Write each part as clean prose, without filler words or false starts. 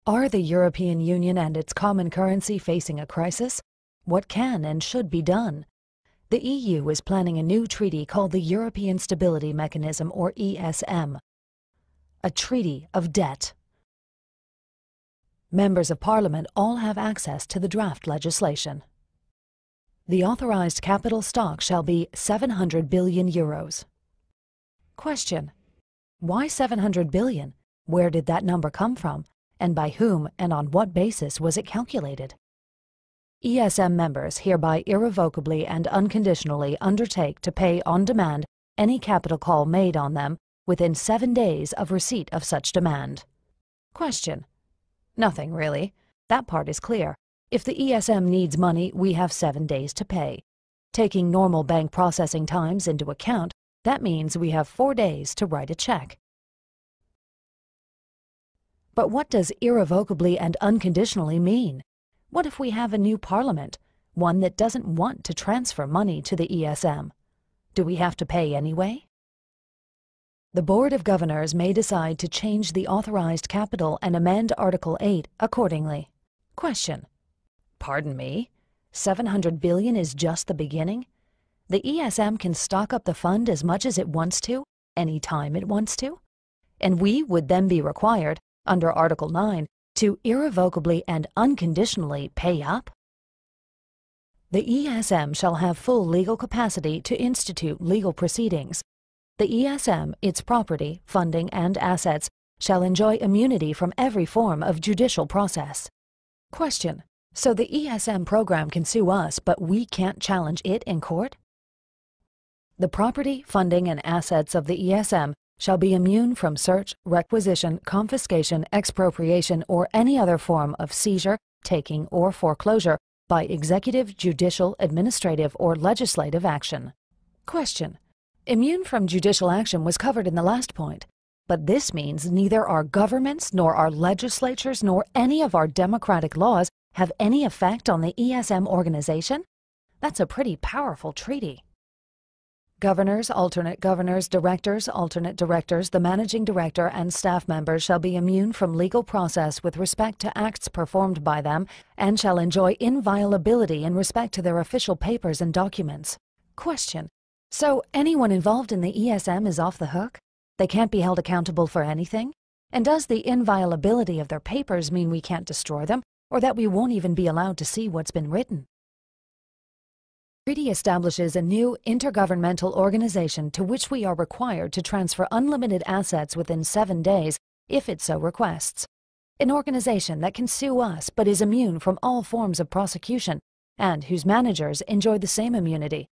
Are the European Union and its common currency facing a crisis? What can and should be done? The EU is planning a new treaty called the European Stability Mechanism, or ESM. A treaty of debt. Members of Parliament all have access to the draft legislation. The authorized capital stock shall be 700 billion euros. Question: why 700 billion? Where did that number come from? And by whom and on what basis was it calculated? ESM members hereby irrevocably and unconditionally undertake to pay on demand any capital call made on them within 7 days of receipt of such demand. Question: nothing really. That part is clear. If the ESM needs money, we have 7 days to pay. Taking normal bank processing times into account, that means we have 4 days to write a check. But what does irrevocably and unconditionally mean? What if we have a new parliament, one that doesn't want to transfer money to the ESM? Do we have to pay anyway? The Board of Governors may decide to change the authorized capital and amend Article 8 accordingly. Question: pardon me? 700 billion is just the beginning? The ESM can stock up the fund as much as it wants to, any time it wants to? And we would then be required, under Article 9, to irrevocably and unconditionally pay up? The ESM shall have full legal capacity to institute legal proceedings. The ESM, its property, funding, and assets shall enjoy immunity from every form of judicial process. Question: so the ESM program can sue us, but we can't challenge it in court? The property, funding, and assets of the ESM shall be immune from search, requisition, confiscation, expropriation, or any other form of seizure, taking, or foreclosure by executive, judicial, administrative, or legislative action. Question: immune from judicial action was covered in the last point, but this means neither our governments, nor our legislatures, nor any of our democratic laws have any effect on the ESM organization? That's a pretty powerful treaty. Governors, alternate governors, directors, alternate directors, the managing director, and staff members shall be immune from legal process with respect to acts performed by them and shall enjoy inviolability in respect to their official papers and documents. Question: so anyone involved in the ESM is off the hook? They can't be held accountable for anything? And does the inviolability of their papers mean we can't destroy them, or that we won't even be allowed to see what's been written? The treaty establishes a new intergovernmental organization to which we are required to transfer unlimited assets within 7 days if it so requests. An organization that can sue us but is immune from all forms of prosecution and whose managers enjoy the same immunity.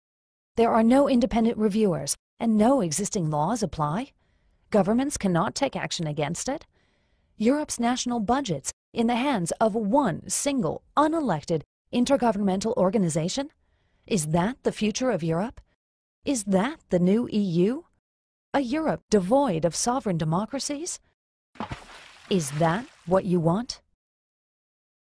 There are no independent reviewers and no existing laws apply. Governments cannot take action against it. Europe's national budgets in the hands of one single, unelected, intergovernmental organization? Is that the future of Europe? Is that the new EU? A Europe devoid of sovereign democracies? Is that what you want?